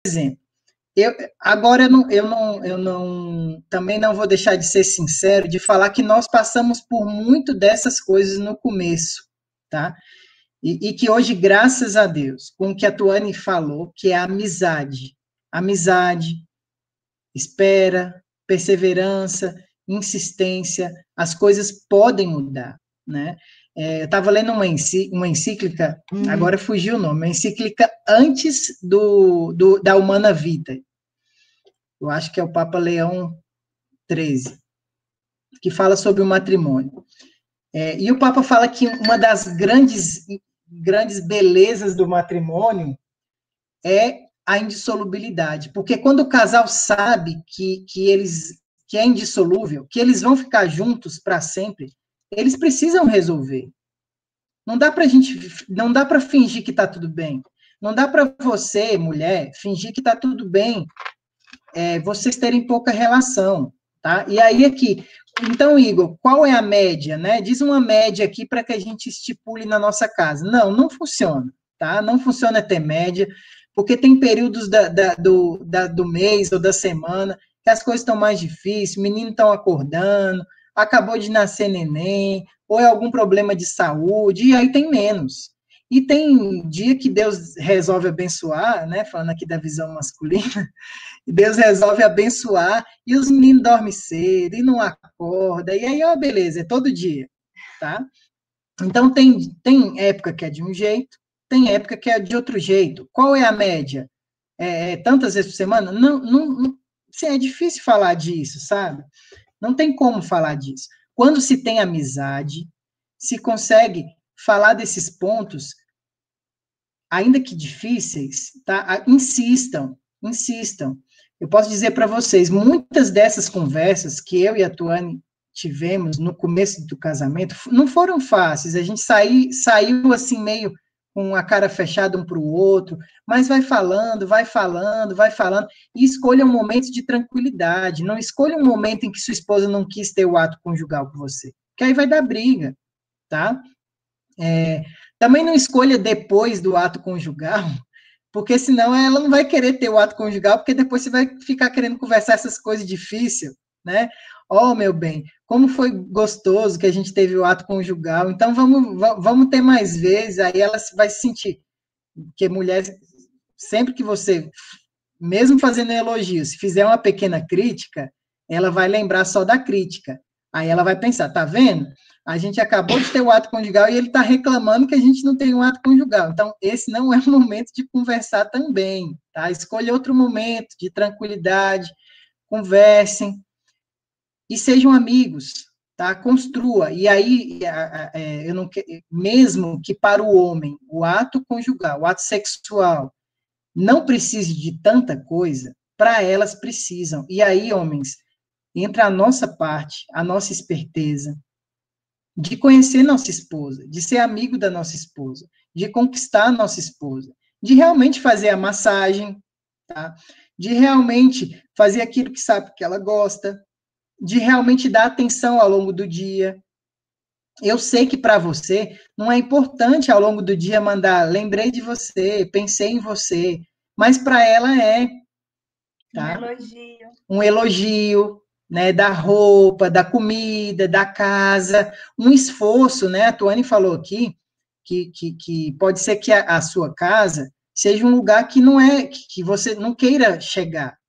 exemplo, também não vou deixar de ser sincero, de falar que nós passamos por muito dessas coisas no começo, tá? E que hoje, graças a Deus, com o que a Tuane falou, que é a amizade, espera, perseverança, insistência, as coisas podem mudar, né? Eu estava lendo uma encíclica, agora fugiu o nome, uma encíclica antes da Humana Vita. Eu acho que é o Papa Leão XIII, que fala sobre o matrimônio. E o Papa fala que uma das grandes belezas do matrimônio é a indissolubilidade, porque quando o casal sabe que é indissolúvel, que eles vão ficar juntos para sempre, eles precisam resolver. Não dá para fingir que está tudo bem. Não dá para você, mulher, fingir que está tudo bem, vocês terem pouca relação, tá? E aí aqui, então, Igor, qual é a média, né? Diz uma média aqui para que a gente estipule na nossa casa. Não funciona, tá? Não funciona ter média, porque tem períodos do mês ou da semana que as coisas estão mais difíceis, meninos estão acordando, acabou de nascer neném, ou é algum problema de saúde, e aí tem menos. E tem dia que Deus resolve abençoar, né? Falando aqui da visão masculina, e Deus resolve abençoar, e os meninos dormem cedo, e não acordam, e aí, ó, beleza, é todo dia, tá? Então, tem época que é de um jeito, tem época que é de outro jeito. Qual é a média? Tantas vezes por semana? Não, assim, é difícil falar disso, sabe? Não tem como falar disso. Quando se tem amizade, se consegue falar desses pontos, ainda que difíceis, tá? Insistam. Eu posso dizer para vocês, muitas dessas conversas que eu e a Tuane tivemos no começo do casamento não foram fáceis. A gente saiu assim meio com a cara fechada um para o outro, mas vai falando, e escolha um momento de tranquilidade. Não escolha um momento em que sua esposa não quis ter o ato conjugal com você, que aí vai dar briga, tá? Também não escolha depois do ato conjugal, porque senão ela não vai querer ter o ato conjugal, porque depois você vai ficar querendo conversar essas coisas difíceis, né? Oh, meu bem, como foi gostoso que a gente teve o ato conjugal, então vamos ter mais vezes, aí ela vai se sentir, porque mulher, sempre que você, mesmo fazendo elogio, se fizer uma pequena crítica, ela vai lembrar só da crítica, aí ela vai pensar, tá vendo? A gente acabou de ter o ato conjugal e ele está reclamando que a gente não tem um ato conjugal. Então, esse não é o momento de conversar também, tá? Escolha outro momento de tranquilidade, conversem e sejam amigos, tá? Construa. E aí, eu não mesmo que para o homem o ato conjugal, o ato sexual, não precise de tanta coisa, para elas precisam. E aí, homens, entra a nossa parte, a nossa esperteza, de conhecer nossa esposa, de ser amigo da nossa esposa, de conquistar a nossa esposa, de realmente fazer a massagem, tá? De realmente fazer aquilo que sabe que ela gosta, de realmente dar atenção ao longo do dia. Eu sei que para você não é importante ao longo do dia mandar lembrei de você, pensei em você, mas para ela é, tá? Um elogio, né, da roupa, da comida, da casa, um esforço, né? A Tuane falou aqui que pode ser que a sua casa seja um lugar que não é, que você não queira chegar,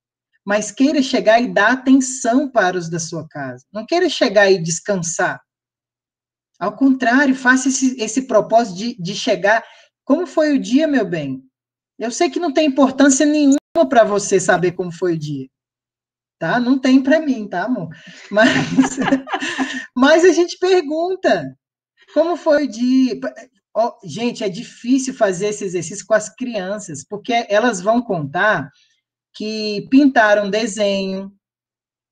mas queira chegar e dar atenção para os da sua casa. Não queira chegar e descansar. Ao contrário, faça esse propósito de chegar. Como foi o dia, meu bem? Eu sei que não tem importância nenhuma para você saber como foi o dia. Tá? Não tem para mim, tá, amor? Mas a gente pergunta, como foi o dia? Oh, gente, é difícil fazer esse exercício com as crianças, porque elas vão contar que pintaram desenho,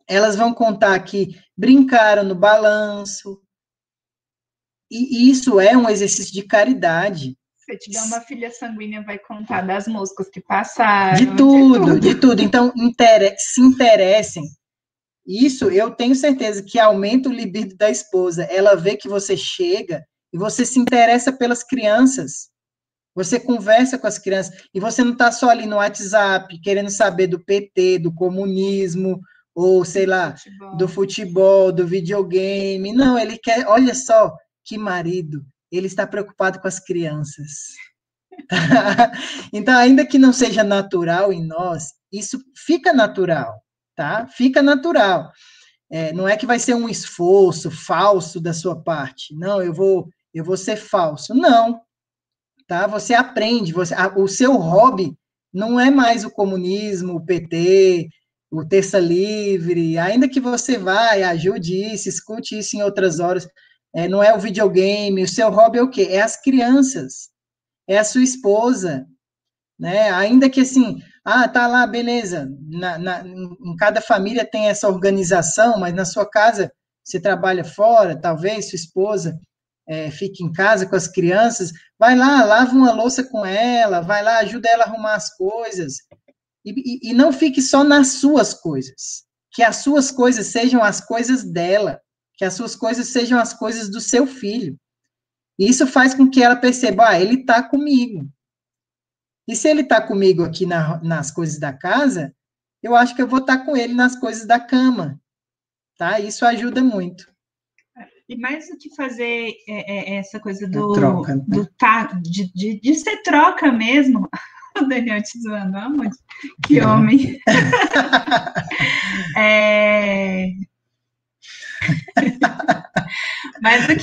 elas vão contar que brincaram no balanço, e isso é um exercício de caridade. Se tiver uma filha sanguínea, vai contar das músicas que passaram. De tudo. Então, se interessem. Isso, eu tenho certeza que aumenta o libido da esposa. Ela vê que você chega e você se interessa pelas crianças. Você conversa com as crianças, e você não está só ali no WhatsApp, querendo saber do PT, do comunismo, ou, sei lá, do futebol, do videogame. Não, ele quer, olha só, que marido, ele está preocupado com as crianças. Então, ainda que não seja natural em nós, isso fica natural, tá? Fica natural. Não é que vai ser um esforço falso da sua parte. Não, eu vou ser falso. Não, tá? Você aprende, o seu hobby não é mais o comunismo, o PT, o Terça Livre, ainda que você ajude isso, escute isso em outras horas, não é o videogame, o seu hobby é o quê? É as crianças, é a sua esposa, né? Ainda que assim, tá lá, beleza, em cada família tem essa organização, mas na sua casa você trabalha fora, talvez sua esposa fique em casa com as crianças, vai lá, lava uma louça com ela, vai lá, ajuda ela a arrumar as coisas, e não fique só nas suas coisas, que as suas coisas sejam as coisas dela, que as suas coisas sejam as coisas do seu filho. E isso faz com que ela perceba, ele está comigo. E se ele está comigo aqui nas coisas da casa, eu acho que eu vou estar com ele nas coisas da cama, tá? Isso ajuda muito. E mais do que fazer essa coisa troca, né? de ser troca mesmo, o Daniel te zoando, amor, que homem. Mais do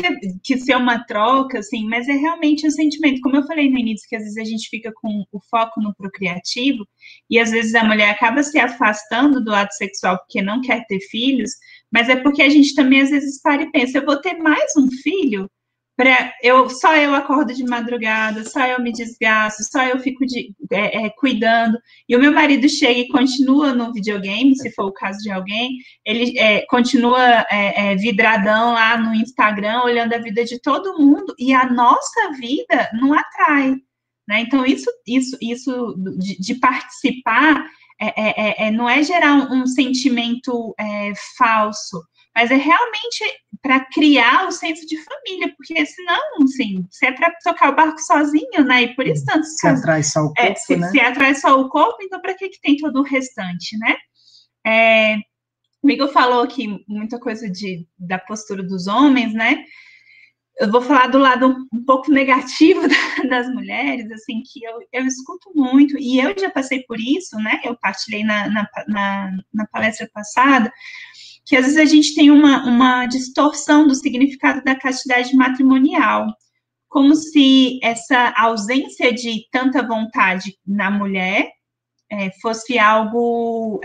que ser uma troca, assim, mas é realmente um sentimento, como eu falei no início, que às vezes a gente fica com o foco no procriativo, e às vezes a mulher acaba se afastando do ato sexual porque não quer ter filhos, mas é porque a gente também às vezes para e pensa, eu vou ter mais um filho? Só eu acordo de madrugada, só eu me desgasto, só eu fico cuidando, e o meu marido chega e continua no videogame, se for o caso de alguém, ele continua vidradão lá no Instagram, olhando a vida de todo mundo, e a nossa vida não atrai, né? Então, isso de participar não é gerar um sentimento falso, mas é realmente para criar o senso de família, porque senão, assim, se é para tocar o barco sozinho, né? E por isso tanto se atrai só o corpo, né? Se atrai só o corpo, então para que tem todo o restante, né? O Igor falou aqui muita coisa da postura dos homens, né? Eu vou falar do lado um pouco negativo das mulheres, assim, que eu escuto muito, e eu já passei por isso, né? Eu partilhei na palestra passada, que às vezes a gente tem uma distorção do significado da castidade matrimonial, como se essa ausência de tanta vontade na mulher fosse algo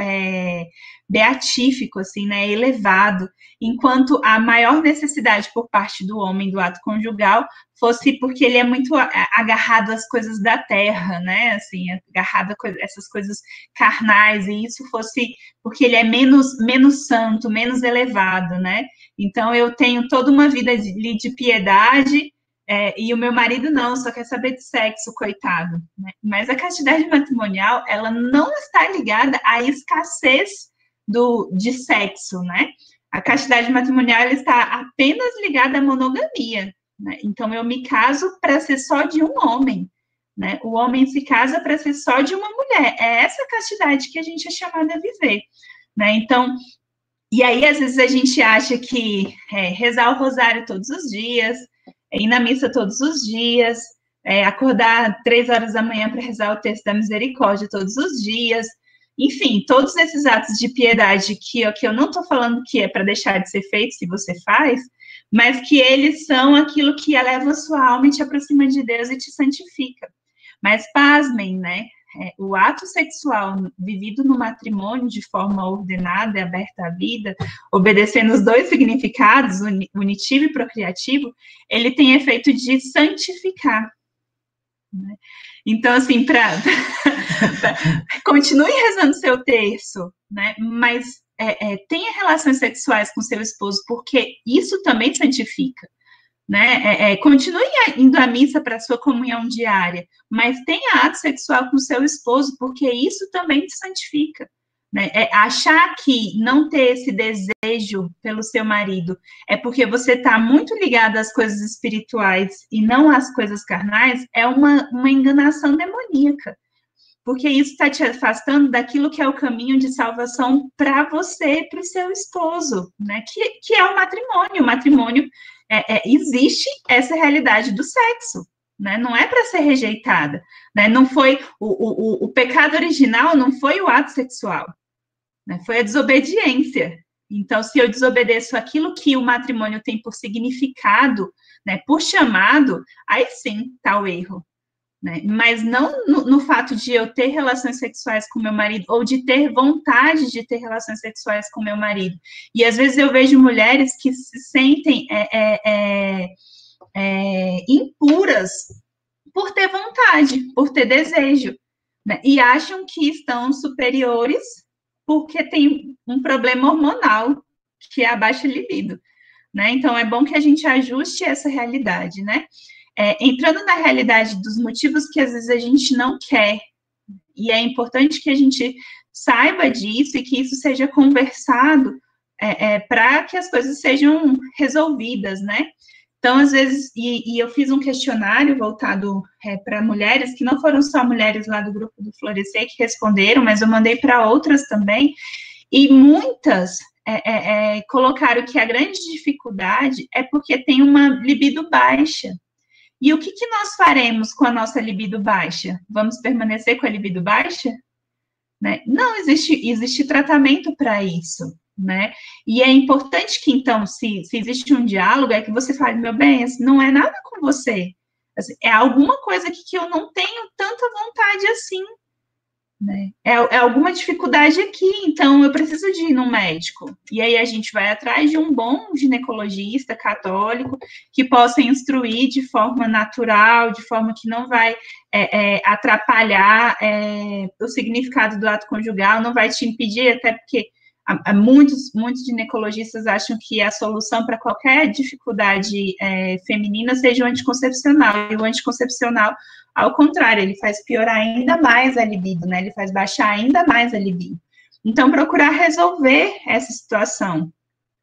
beatífico, assim, né, elevado, enquanto a maior necessidade por parte do homem do ato conjugal fosse porque ele é muito agarrado às coisas da terra, né, assim, agarrado a essas coisas carnais, e isso fosse porque ele é menos santo, menos elevado, né, então eu tenho toda uma vida de piedade, e o meu marido não, só quer saber de sexo, coitado, né? Mas a castidade matrimonial, ela não está ligada à escassez de sexo, né? A castidade matrimonial está apenas ligada à monogamia, né? Então, eu me caso para ser só de um homem, né? O homem se casa para ser só de uma mulher. É essa castidade que a gente é chamada a viver, né? Então, e aí, às vezes, a gente acha que rezar o rosário todos os dias, ir na missa todos os dias, acordar 3 horas da manhã para rezar o texto da misericórdia todos os dias, enfim, todos esses atos de piedade que eu não estou falando que é para deixar de ser feito se você faz, mas que eles são aquilo que eleva a sua alma e te aproxima de Deus e te santifica. Mas pasmem, né? O ato sexual vivido no matrimônio de forma ordenada e aberta à vida, obedecendo os 2 significados, unitivo e procriativo, ele tem efeito de santificar, né? Então, assim, continue rezando seu terço, né? Mas tenha relações sexuais com seu esposo, porque isso também santifica, né? Continue indo à missa para a sua comunhão diária, mas tenha ato sexual com seu esposo, porque isso também te santifica, né? Achar que não ter esse desejo pelo seu marido é porque você está muito ligado às coisas espirituais e não às coisas carnais, é uma enganação demoníaca. Porque isso está te afastando daquilo que é o caminho de salvação para você e para o seu esposo, né? Que é o matrimônio. O matrimônio, existe essa realidade do sexo, né? Não é para ser rejeitada, né? Não foi o pecado original, não foi o ato sexual, né? Foi a desobediência. Então, se eu desobedeço aquilo que o matrimônio tem por significado, né, por chamado, aí sim está o erro. Né? Mas não no fato de eu ter relações sexuais com meu marido, ou de ter vontade de ter relações sexuais com meu marido. E às vezes eu vejo mulheres que se sentem impuras por ter vontade, por ter desejo, né? E acham que estão superiores porque tem um problema hormonal, que é a baixa libido, né? Então é bom que a gente ajuste essa realidade, né? Entrando na realidade dos motivos que às vezes a gente não quer, e é importante que a gente saiba disso e que isso seja conversado para que as coisas sejam resolvidas, né? Então, às vezes, e eu fiz um questionário voltado para mulheres, que não foram só mulheres lá do grupo do Florescer que responderam, mas eu mandei para outras também, e muitas colocaram que a grande dificuldade é porque tem uma libido baixa. E o que nós faremos com a nossa libido baixa? Vamos permanecer com a libido baixa? Né? Não, existe tratamento para isso, né? E é importante que, então, se existe um diálogo, é que você fale, meu bem, assim, não é nada com você. Assim, é alguma coisa que eu não tenho tanta vontade assim. Né? É alguma dificuldade aqui, então eu preciso de ir no médico. E aí a gente vai atrás de um bom ginecologista católico que possa instruir de forma natural, de forma que não vai atrapalhar o significado do ato conjugal, não vai te impedir, até porque muitos ginecologistas acham que a solução para qualquer dificuldade feminina seja o anticoncepcional, e o anticoncepcional, ao contrário, ele faz piorar ainda mais a libido, né? Ele faz baixar ainda mais a libido. Então, procurar resolver essa situação.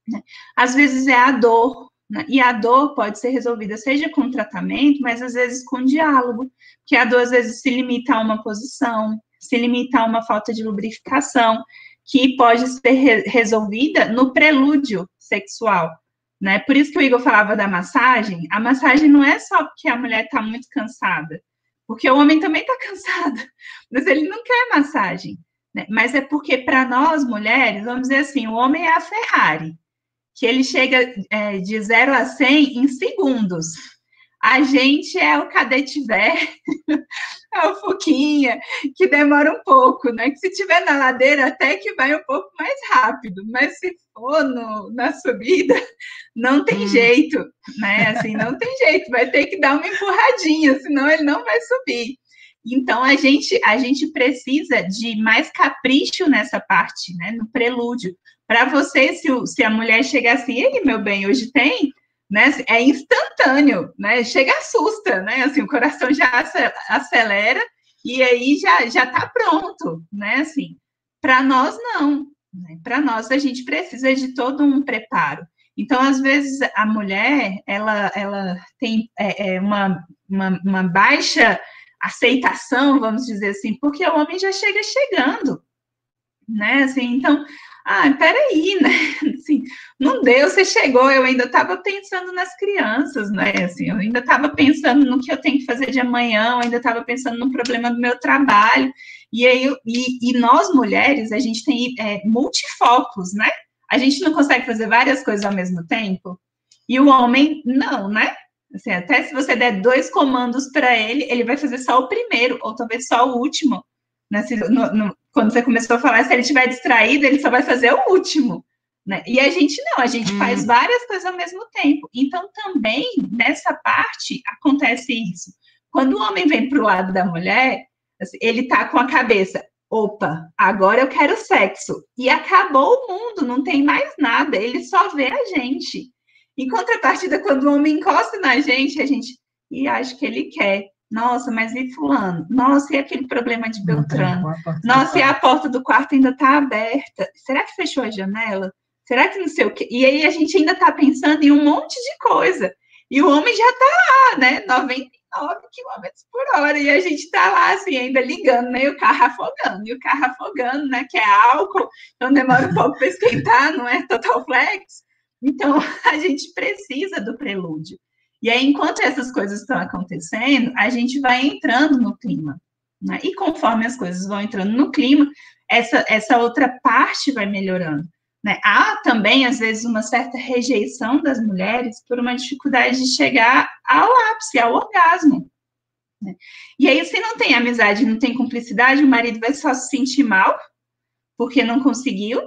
Né? Às vezes é a dor, né? E a dor pode ser resolvida seja com tratamento, mas às vezes com diálogo, porque a dor às vezes se limita a uma posição, se limita a uma falta de lubrificação, que pode ser resolvida no prelúdio sexual, né? Por isso que o Igor falava da massagem. A massagem não é só porque a mulher está muito cansada, porque o homem também está cansado, mas ele não quer massagem, né? Mas é porque para nós mulheres, vamos dizer assim, o homem é a Ferrari, que ele chega de 0 a 100 em segundos. A gente é o cadete velho, é o Fuquinha, que demora um pouco, né? Que se tiver na ladeira, até que vai um pouco mais rápido, mas se for na subida, não tem jeito, né? Assim, não tem jeito, vai ter que dar uma empurradinha, senão ele não vai subir. Então, a gente precisa de mais capricho nessa parte, né? No prelúdio. Para você, se a mulher chegar assim, ei, meu bem, hoje tem? Né? É instantâneo, né? Chega, assusta, né? Assim, o coração já acelera e aí já está pronto, né? Assim, para nós não, né? Para nós a gente precisa de todo um preparo. Então, às vezes a mulher ela tem uma baixa aceitação, vamos dizer assim, porque o homem já chega chegando, né? Assim, então, peraí, né? Assim, não deu, você chegou, eu ainda estava pensando nas crianças, né? Assim, eu ainda estava pensando no que eu tenho que fazer de amanhã, eu ainda estava pensando no problema do meu trabalho. E aí, nós mulheres, a gente tem multifocos, né? A gente não consegue fazer várias coisas ao mesmo tempo. E o homem, não, né? Assim, até se você der 2 comandos para ele, ele vai fazer só o primeiro, ou talvez só o último. Né? Quando você começou a falar, se ele estiver distraído, ele só vai fazer o último. Né? E a gente não, a gente faz várias coisas ao mesmo tempo. Então, também, nessa parte, acontece isso. Quando o homem vem para o lado da mulher, assim, ele está com a cabeça, opa, agora eu quero sexo. E acabou o mundo, não tem mais nada, ele só vê a gente. Em contrapartida, quando o homem encosta na gente, a gente, acho que ele quer. Nossa, mas e fulano? Nossa, e aquele problema de Beltrano? Porta Nossa, e a porta do quarto ainda está aberta? Será que fechou a janela? Será que não sei o quê? E aí a gente ainda está pensando em um monte de coisa. E o homem já está lá, né? 99 km/h. E a gente está lá, assim, ainda ligando, né? E o carro afogando, né? Que é álcool, então demora um pouco para esquentar, não é total flex. Então, a gente precisa do prelúdio. E aí, enquanto essas coisas estão acontecendo, a gente vai entrando no clima. Né? E conforme as coisas vão entrando no clima, essa outra parte vai melhorando. Né? Há também, às vezes, uma certa rejeição das mulheres por uma dificuldade de chegar ao ápice, ao orgasmo. Né? E aí, se não tem amizade, não tem cumplicidade, o marido vai só se sentir mal porque não conseguiu,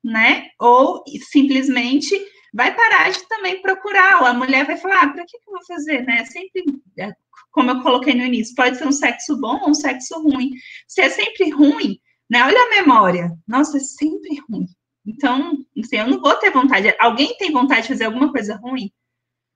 né? Ou simplesmente vai parar de também procurar, ou a mulher vai falar, para que eu vou fazer, né? Sempre, como eu coloquei no início, pode ser um sexo bom ou um sexo ruim. Se é sempre ruim, né? Olha a memória. Nossa, é sempre ruim. Então, assim, eu não vou ter vontade. Alguém tem vontade de fazer alguma coisa ruim?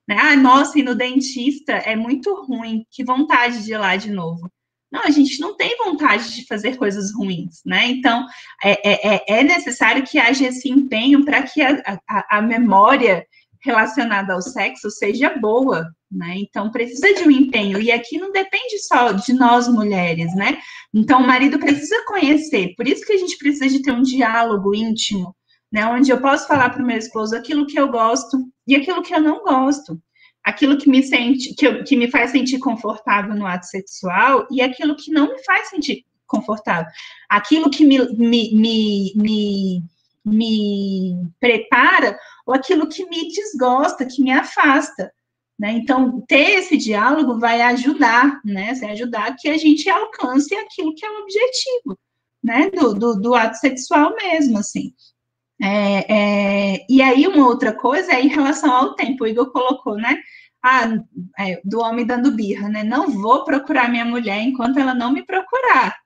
Né? Ah, nossa, ir no dentista é muito ruim. Que vontade de ir lá de novo. Não, a gente não tem vontade de fazer coisas ruins, né? Então, é necessário que haja esse empenho para que a memória relacionada ao sexo seja boa, né? Então, precisa de um empenho. E aqui não depende só de nós, mulheres, né? Então, o marido precisa conhecer. Por isso que a gente precisa de ter um diálogo íntimo, né? Onde eu posso falar para o meu esposo aquilo que eu gosto e aquilo que eu não gosto. Aquilo que que me faz sentir confortável no ato sexual e aquilo que não me faz sentir confortável. Aquilo que me prepara ou aquilo que me desgosta, que me afasta. Né? Então, ter esse diálogo vai ajudar, né? Vai ajudar que a gente alcance aquilo que é o objetivo, né? Do ato sexual mesmo, assim. E aí, uma outra coisa é em relação ao tempo. O Igor colocou, né? Do homem dando birra, né? Não vou procurar minha mulher enquanto ela não me procurar.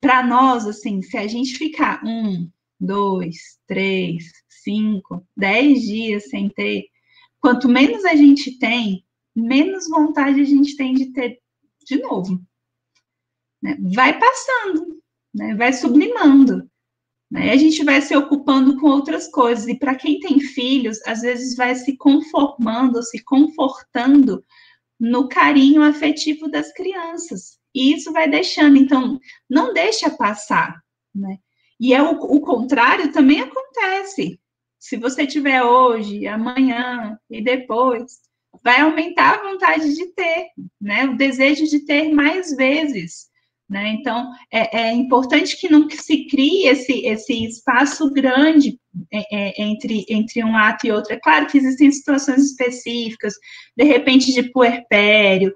Para nós, assim, se a gente ficar 1, 2, 3, 5, 10 dias sem ter, quanto menos a gente tem, menos vontade a gente tem de ter de novo. Né? Vai passando, né? Vai sublimando. Né? A gente vai se ocupando com outras coisas. E para quem tem filhos, às vezes vai se conformando, se confortando no carinho afetivo das crianças. E isso vai deixando. Então, não deixa passar. Né? E o contrário também acontece. Se você tiver hoje, amanhã e depois, vai aumentar a vontade de ter, né? O desejo de ter mais vezes. Né? Então, é importante que não se crie esse espaço grande entre um ato e outro. É claro que existem situações específicas, de repente de puerpério,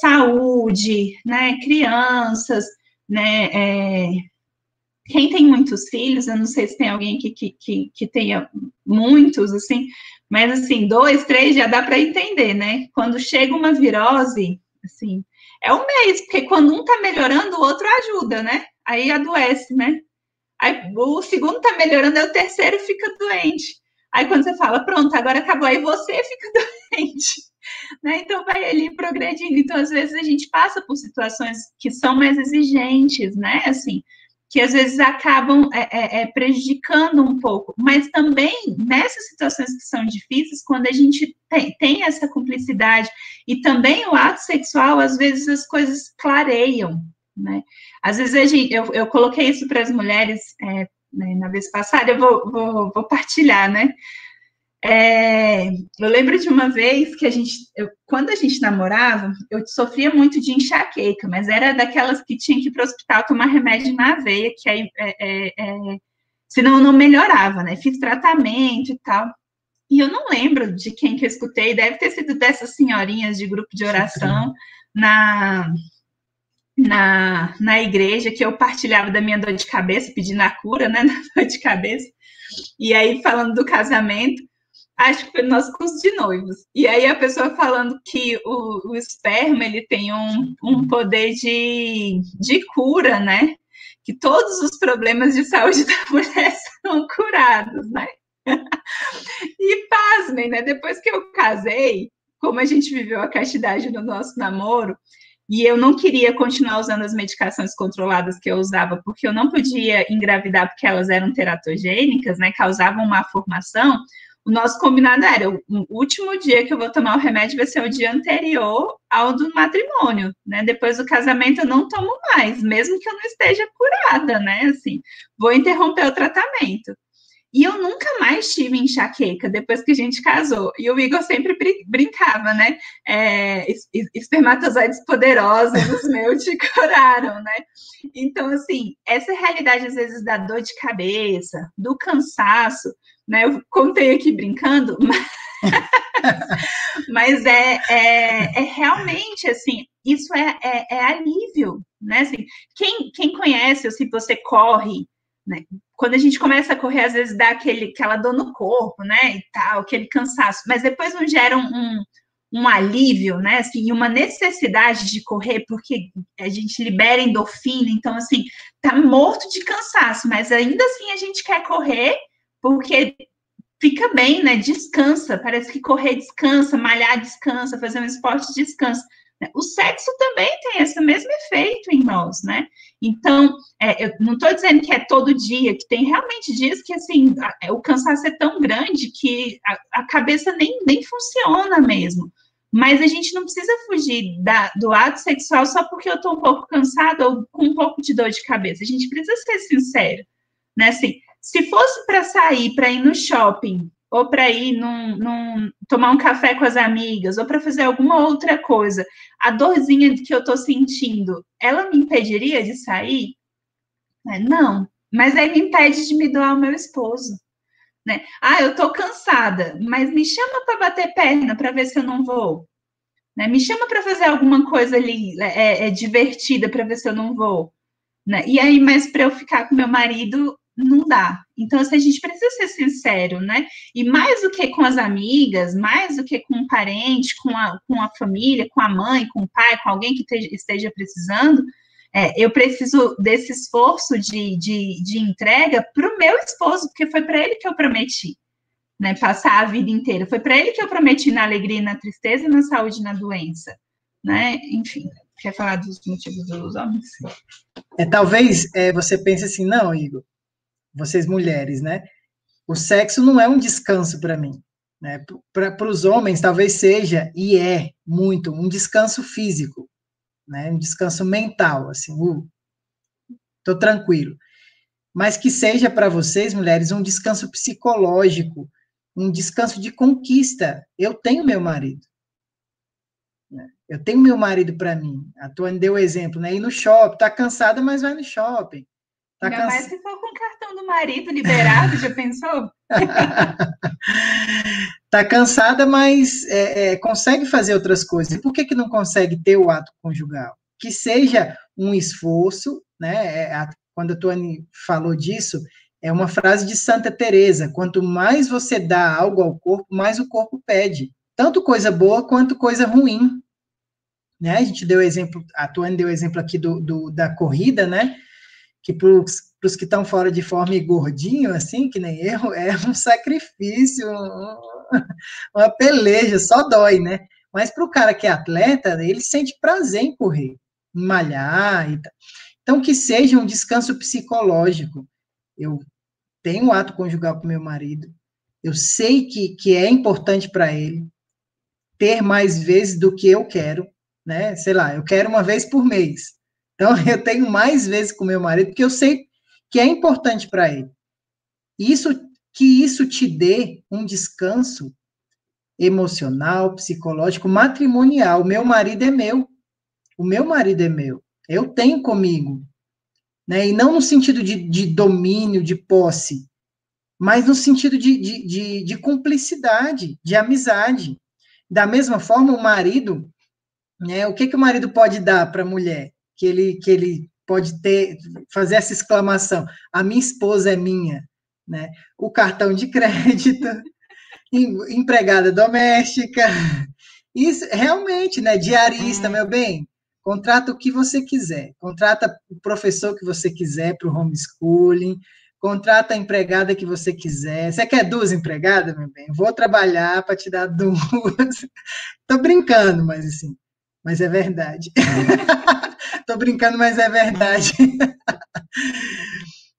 saúde, né? Crianças, né? Quem tem muitos filhos, eu não sei se tem alguém aqui que tenha muitos, assim, mas assim, 2, 3 já dá para entender, né? Quando chega uma virose, assim, é um mês, porque quando um tá melhorando, o outro ajuda, né? Aí adoece, né? Aí o segundo tá melhorando, aí o terceiro fica doente. Aí quando você fala, pronto, agora acabou, aí você fica doente. Né? Então vai ali progredindo. Então, às vezes, a gente passa por situações que são mais exigentes, né? Assim, que às vezes acabam prejudicando um pouco, mas também nessas situações que são difíceis, quando a gente tem essa cumplicidade e também o ato sexual, às vezes as coisas clareiam, né? Às vezes eu coloquei isso para as mulheres né, na vez passada, eu vou partilhar, né? Eu lembro de uma vez que quando a gente namorava, eu sofria muito de enxaqueca, mas era daquelas que tinha que ir para o hospital tomar remédio na veia, que aí, senão não melhorava, né? Fiz tratamento e tal. E eu não lembro de quem que eu escutei, deve ter sido dessas senhorinhas de grupo de oração na igreja, que eu partilhava da minha dor de cabeça, pedindo a cura, né? Da dor de cabeça. E aí, falando do casamento, acho que foi no nosso curso de noivos. E aí a pessoa falando que o esperma ele tem um poder de cura, né? Que todos os problemas de saúde da mulher são curados, né? E pasmem, né? Depois que eu casei, como a gente viveu a castidade no nosso namoro, e eu não queria continuar usando as medicações controladas que eu usava, porque eu não podia engravidar porque elas eram teratogênicas, né, causavam uma formação. O nosso combinado era, o último dia que eu vou tomar o remédio vai ser o dia anterior ao do matrimônio, né? Depois do casamento eu não tomo mais, mesmo que eu não esteja curada, né? Assim, vou interromper o tratamento. E eu nunca mais tive enxaqueca depois que a gente casou. E o Igor sempre brincava, né? Espermatozoides poderosos meus te curaram, né? Então, assim, essa realidade, às vezes, da dor de cabeça, do cansaço, né? Eu contei aqui brincando, mas é realmente, assim, isso é alívio, né? Assim, quem conhece, ou se você corre, né? Quando a gente começa a correr, às vezes dá aquela dor no corpo, né? E tal, aquele cansaço, mas depois não gera um alívio, né? Assim, uma necessidade de correr, porque a gente libera endorfina, então, assim, tá morto de cansaço, mas ainda assim a gente quer correr, porque fica bem, né? Descansa, parece que correr descansa, malhar descansa, fazer um esporte descansa. O sexo também tem esse mesmo efeito em nós, né? Então, eu não estou dizendo que é todo dia, que tem realmente dias que, assim, o cansaço é tão grande que a cabeça nem funciona mesmo. Mas a gente não precisa fugir do ato sexual só porque eu estou um pouco cansada ou com um pouco de dor de cabeça. A gente precisa ser sincero, né? Assim, se fosse para sair, para ir no shopping, ou para ir tomar um café com as amigas, ou para fazer alguma outra coisa, a dorzinha que eu estou sentindo, ela me impediria de sair? Não, mas aí me impede de me doar ao meu esposo. Né? Eu estou cansada, mas me chama para bater perna para ver se eu não vou. Né? Me chama para fazer alguma coisa ali divertida para ver se eu não vou. Né? E aí, mas para eu ficar com meu marido, não dá. Então, assim, a gente precisa ser sincero, né? E mais do que com as amigas, mais do que com um parente, com a família, com a mãe, com o pai, com alguém que esteja precisando, eu preciso desse esforço de entrega para o meu esposo, porque foi para ele que eu prometi, né? Passar a vida inteira. Foi para ele que eu prometi na alegria, na tristeza, na saúde e na doença, né? Enfim, quer falar dos motivos dos homens? Talvez você pense assim, não, Igor, vocês mulheres, né? O sexo não é um descanso para mim. Né? Para os homens, talvez seja, e é muito, um descanso físico, né? Um descanso mental, assim, tô tranquilo. Mas que seja para vocês, mulheres, um descanso psicológico, um descanso de conquista. Eu tenho meu marido. Né? Eu tenho meu marido para mim. A Tuane deu o exemplo, né? Ir no shopping, tá cansada, mas vai no shopping. Tá Ainda mais se for com o cartão do marido liberado, já pensou? Tá cansada, mas consegue fazer outras coisas. E por que não consegue ter o ato conjugal? Que seja um esforço, né? Quando a Tuane falou disso, é uma frase de Santa Teresa: quanto mais você dá algo ao corpo, mais o corpo pede. Tanto coisa boa quanto coisa ruim. Né? A gente deu exemplo, a Tuane deu exemplo aqui da corrida, né? Que para os que estão fora de forma e gordinho, assim, que nem eu, é um sacrifício, uma peleja, só dói, né? Mas para o cara que é atleta, ele sente prazer em correr, em malhar e tal. Então, que seja um descanso psicológico. Eu tenho um ato conjugal com meu marido, eu sei que é importante para ele ter mais vezes do que eu quero, né? Sei lá, eu quero uma vez por mês. Então, eu tenho mais vezes com meu marido, porque eu sei que é importante para ele. Que isso te dê um descanso emocional, psicológico, matrimonial. O meu marido é meu. O meu marido é meu. Eu tenho comigo. Né? E não no sentido de domínio, de posse, mas no sentido de cumplicidade, de amizade. Da mesma forma, o marido, né, o que o marido pode dar para a mulher? Que ele pode fazer essa exclamação: a minha esposa é minha. Né? O cartão de crédito, empregada doméstica, isso realmente, né? Diarista, meu bem, contrata o que você quiser, contrata o professor que você quiser para o homeschooling, contrata a empregada que você quiser. Você quer 2 empregadas, meu bem? Vou trabalhar para te dar 2. Tô brincando, mas assim, mas é verdade. Tô brincando, mas é verdade.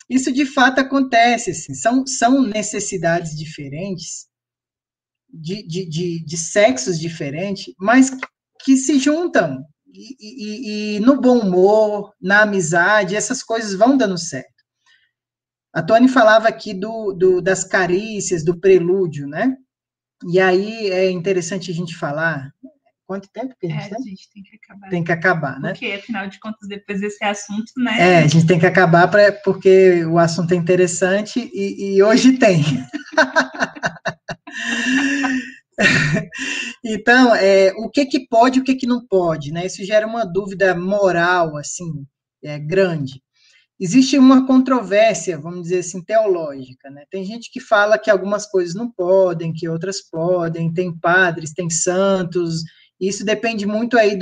Isso de fato acontece, assim, são necessidades diferentes, de sexos diferentes, mas que se juntam. E no bom humor, na amizade, essas coisas vão dando certo. A Tony falava aqui das carícias, do prelúdio, né? E aí é interessante a gente falar. Quanto tempo que a gente tem? A gente tem que acabar. Tem que acabar, né? Porque, afinal de contas, depois desse assunto, né? A gente tem que acabar porque o assunto é interessante e hoje tem. Então, o que pode e o que não pode, né? Isso gera uma dúvida moral, assim, grande. Existe uma controvérsia, vamos dizer assim, teológica, né? Tem gente que fala que algumas coisas não podem, que outras podem, tem padres, tem santos, isso depende muito aí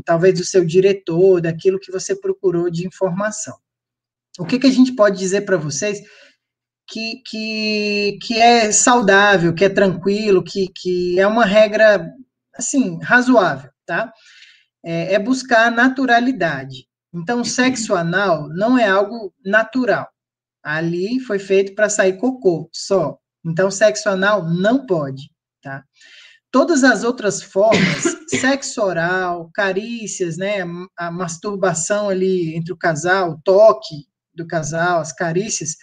talvez do seu diretor, daquilo que você procurou de informação. O que a gente pode dizer para vocês que é saudável, que é tranquilo, que é uma regra, assim, razoável, tá? É buscar a naturalidade. Então, o sexo anal não é algo natural. Ali foi feito para sair cocô, só. Então, sexo anal não pode, tá? Todas as outras formas, sexo oral, carícias, né, a masturbação ali entre o casal, o toque do casal, as carícias,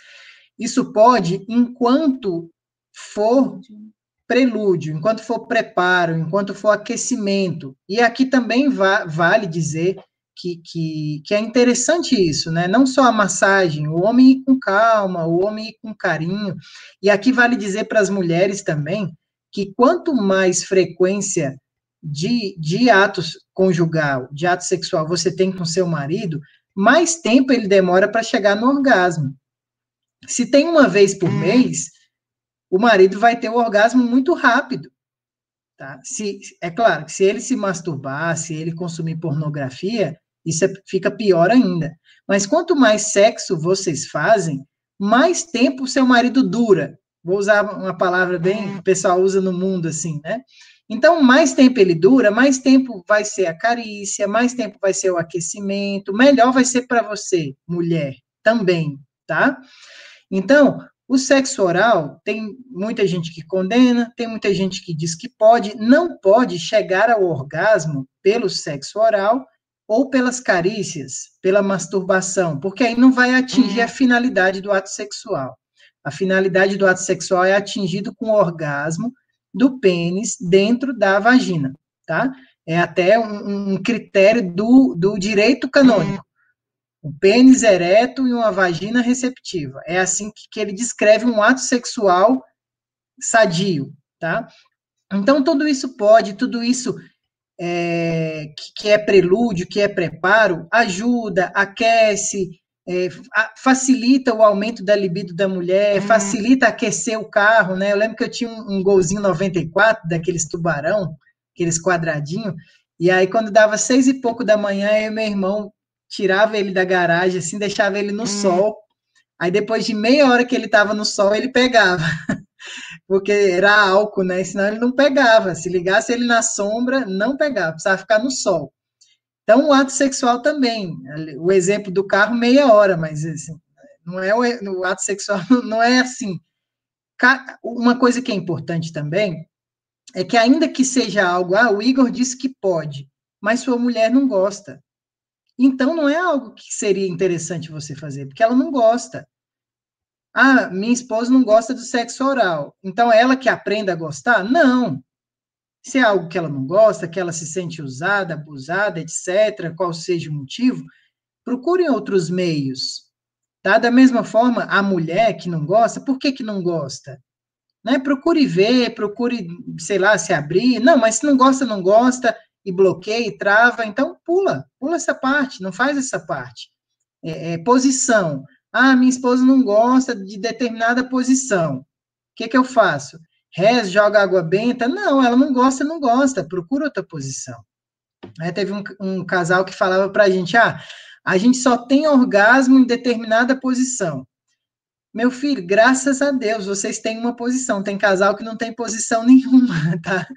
isso pode enquanto for prelúdio, enquanto for preparo, enquanto for aquecimento. E aqui também vale dizer que é interessante isso, né? Não só a massagem, o homem ir com calma, o homem ir com carinho. E aqui vale dizer para as mulheres também que quanto mais frequência de atos conjugal, de ato sexual você tem com seu marido, mais tempo ele demora para chegar no orgasmo. Se tem uma vez por mês, o marido vai ter o orgasmo muito rápido. Tá? É claro que se ele se masturbar, se ele consumir pornografia, isso fica pior ainda. Mas quanto mais sexo vocês fazem, mais tempo o seu marido dura. Vou usar uma palavra bem que o pessoal usa no mundo assim, né? Então, mais tempo ele dura, mais tempo vai ser a carícia, mais tempo vai ser o aquecimento, melhor vai ser para você, mulher, também, tá? Então, o sexo oral, tem muita gente que condena, tem muita gente que diz que pode, não pode chegar ao orgasmo pelo sexo oral ou pelas carícias, pela masturbação, porque aí não vai atingir a finalidade do ato sexual. A finalidade do ato sexual é atingido com o orgasmo do pênis dentro da vagina, tá? É até um critério do direito canônico. Um pênis ereto e uma vagina receptiva. É assim que ele descreve um ato sexual sadio, tá? Então, tudo isso pode, tudo isso que é prelúdio, que é preparo, ajuda, aquece, facilita o aumento da libido da mulher, facilita aquecer o carro, né? Eu lembro que eu tinha um golzinho 94, daqueles tubarão, aqueles quadradinhos, e aí quando dava 6 e pouco da manhã, eu e meu irmão tirava ele da garagem, assim, deixava ele no sol, aí depois de meia hora que ele estava no sol, ele pegava, porque era álcool, né, senão ele não pegava, se ligasse ele na sombra, não pegava, precisava ficar no sol. Então, o ato sexual também, o exemplo do carro, meia hora, mas assim, não é o ato sexual, não é assim. Uma coisa que é importante também, é que ainda que seja algo, o Igor disse que pode, mas sua mulher não gosta. Então, não é algo que seria interessante você fazer, porque ela não gosta. Minha esposa não gosta do sexo oral. Então, ela que aprenda a gostar? Não. Se é algo que ela não gosta, que ela se sente usada, abusada, etc., qual seja o motivo, procurem outros meios. Tá? Da mesma forma, a mulher que não gosta, por que não gosta? Né? Procure ver, procure, sei lá, se abrir. Não, mas se não gosta, não gosta, e bloqueia, e trava, então pula essa parte, não faz essa parte. Posição. Minha esposa não gosta de determinada posição. O que eu faço? Reza, joga água benta? Não, ela não gosta, procura outra posição. Teve um casal que falava pra gente, a gente só tem orgasmo em determinada posição. Meu filho, graças a Deus, vocês têm uma posição. Tem casal que não tem posição nenhuma, tá?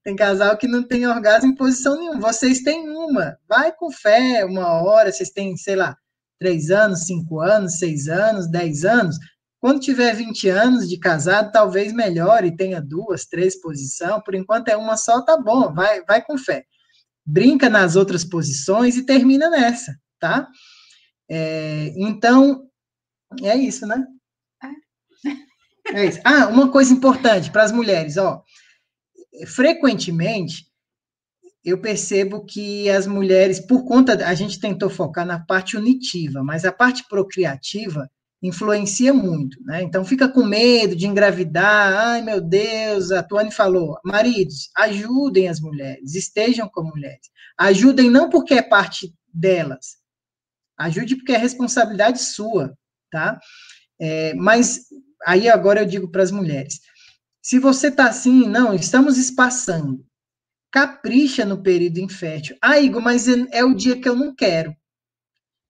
Tem casal que não tem orgasmo em posição nenhuma. Vocês têm uma. Vai com fé, uma hora. Vocês têm, sei lá, 3 anos, 5 anos, 6 anos, 10 anos. Quando tiver 20 anos de casado, talvez melhore, tenha 2, 3 posições. Por enquanto é uma só, tá bom. Vai com fé. Brinca nas outras posições e termina nessa, tá? Então, é isso, né? É isso. Ah, uma coisa importante para as mulheres, ó. Frequentemente, eu percebo que as mulheres, por conta, a gente tentou focar na parte unitiva, mas a parte procriativa influencia muito, né? Então fica com medo de engravidar. Ai, meu Deus, a Tuane falou, maridos, ajudem as mulheres, estejam com mulheres. Ajudem não porque é parte delas, ajude porque é responsabilidade sua, tá? Mas aí agora eu digo para as mulheres, se você está assim, não, estamos espaçando, capricha no período infértil. Ah, Igor, mas é o dia que eu não quero.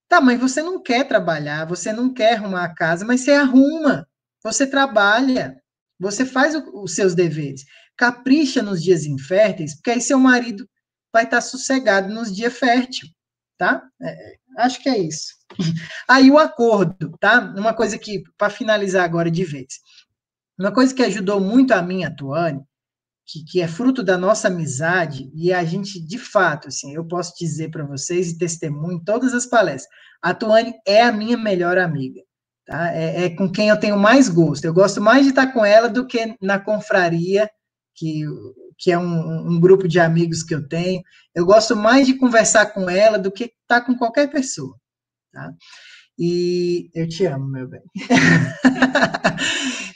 Tá, mas você não quer trabalhar, você não quer arrumar a casa, mas você arruma, você trabalha, você faz os seus deveres. Capricha nos dias inférteis, porque aí seu marido vai estar sossegado nos dias férteis, tá? Acho que é isso. Aí o acordo, tá? Uma coisa que, para finalizar agora de vez, uma coisa que ajudou muito a mim, a Tuane, que é fruto da nossa amizade, e a gente, de fato, assim, eu posso dizer para vocês e testemunho em todas as palestras, a Tuane é a minha melhor amiga, tá? É com quem eu tenho mais gosto. Eu gosto mais de estar com ela do que na confraria, que é um grupo de amigos que eu tenho. Eu gosto mais de conversar com ela do que estar com qualquer pessoa, tá? E eu te amo, meu bem.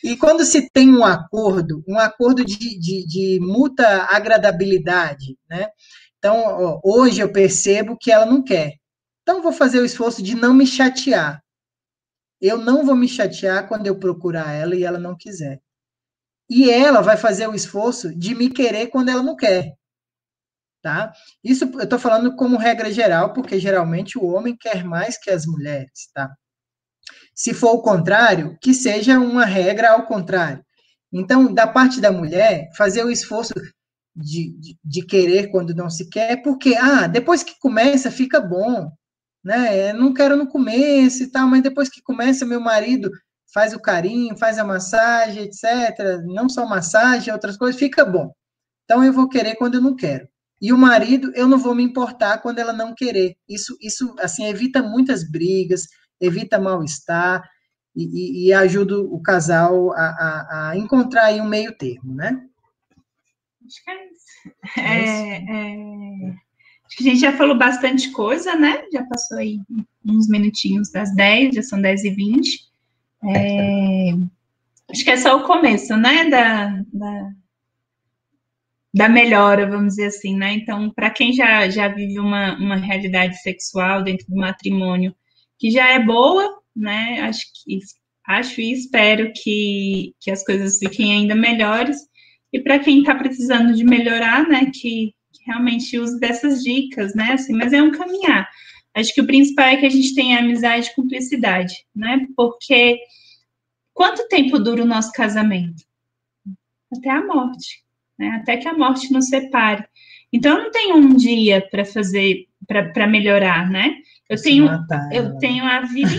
E quando se tem um acordo de mútua agradabilidade, né? Então, ó, hoje eu percebo que ela não quer. Então, vou fazer o esforço de não me chatear. Eu não vou me chatear quando eu procurar ela e ela não quiser. E ela vai fazer o esforço de me querer quando ela não quer. Tá? Isso eu estou falando como regra geral, porque geralmente o homem quer mais que as mulheres, tá? Se for o contrário, que seja uma regra ao contrário. Então, da parte da mulher, fazer o esforço de querer quando não se quer, porque, depois que começa, fica bom, né? Eu não quero no começo e tal, mas depois que começa, meu marido faz o carinho, faz a massagem, etc. Não só massagem, outras coisas, fica bom. Então, eu vou querer quando eu não quero. E o marido, eu não vou me importar quando ela não querer. Isso assim, evita muitas brigas, evita mal-estar e ajuda o casal a encontrar aí um meio termo, né? Acho que é isso. Acho que a gente já falou bastante coisa, né? Já passou aí uns minutinhos das 10, já são 10h20. Acho que é só o começo, né? Da melhora, vamos dizer assim, né? Então, para quem já vive uma realidade sexual dentro do matrimônio que já é boa, né? Acho e espero que as coisas fiquem ainda melhores. E para quem está precisando de melhorar, né? Que realmente use dessas dicas, né? Assim, mas é um caminhar. Acho que o principal é que a gente tenha amizade e cumplicidade, né? Porque quanto tempo dura o nosso casamento? Até a morte. Né? Até que a morte nos separe. Então, eu não tenho um dia para fazer, para melhorar, né? Eu tenho a vida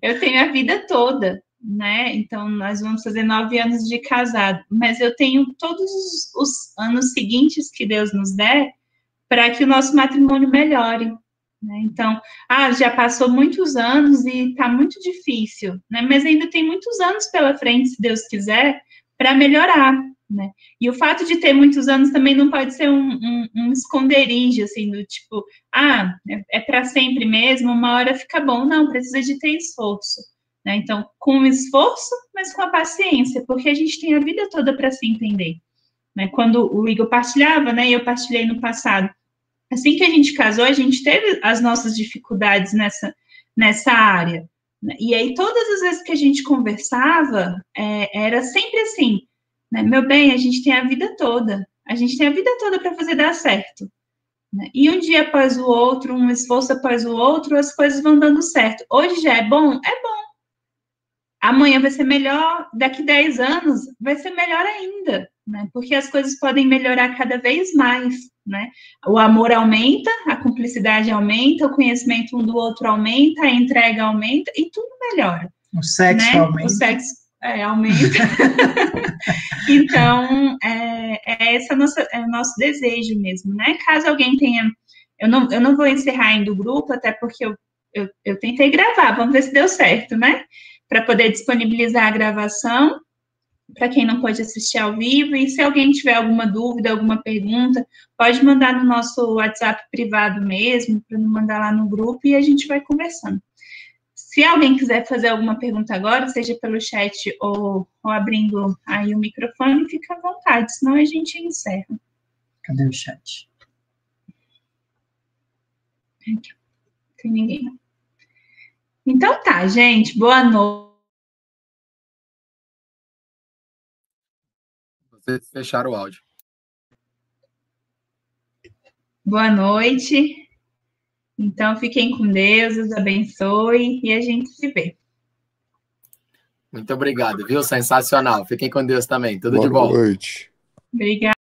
eu tenho a vida toda, né? Então, nós vamos fazer 9 anos de casado, mas eu tenho todos os anos seguintes que Deus nos der para que o nosso matrimônio melhore. Né? Então, já passou muitos anos e está muito difícil, né? Mas ainda tem muitos anos pela frente, se Deus quiser, para melhorar. Né? E o fato de ter muitos anos também não pode ser um esconderijo, assim, do tipo, é para sempre mesmo, uma hora fica bom. Não, precisa de ter esforço. Né? Então, com esforço, mas com a paciência, porque a gente tem a vida toda para se entender. Né? Quando o Igor partilhava, né, eu partilhei no passado, assim que a gente casou, a gente teve as nossas dificuldades nessa área. Né? E aí, todas as vezes que a gente conversava, era sempre assim, né? Meu bem, a gente tem a vida toda. A gente tem a vida toda para fazer dar certo. Né? E um dia após o outro, um esforço após o outro, as coisas vão dando certo. Hoje já é bom? É bom. amanhã vai ser melhor, daqui 10 anos vai ser melhor ainda, né? Porque as coisas podem melhorar cada vez mais, né? O amor aumenta, a cumplicidade aumenta, o conhecimento um do outro aumenta, a entrega aumenta e tudo melhora. O sexo né? aumenta. O sexo aumenta. Então, esse é o nosso desejo mesmo, né? Caso alguém tenha... Eu não vou encerrar ainda o grupo, até porque eu tentei gravar, vamos ver se deu certo, né? Para poder disponibilizar a gravação, para quem não pode assistir ao vivo, e se alguém tiver alguma dúvida, alguma pergunta, pode mandar no nosso WhatsApp privado mesmo, para não mandar lá no grupo, e a gente vai conversando. Se alguém quiser fazer alguma pergunta agora, seja pelo chat ou abrindo aí o microfone, fica à vontade, senão a gente encerra. Cadê o chat? Aqui. Não tem ninguém. Então tá, gente, boa noite. Vocês fecharam o áudio. Boa noite. Então, fiquem com Deus, Deus abençoe e a gente se vê. Muito obrigado, viu? Sensacional. Fiquem com Deus também. Tudo Boa de bom. noite. Obrigada.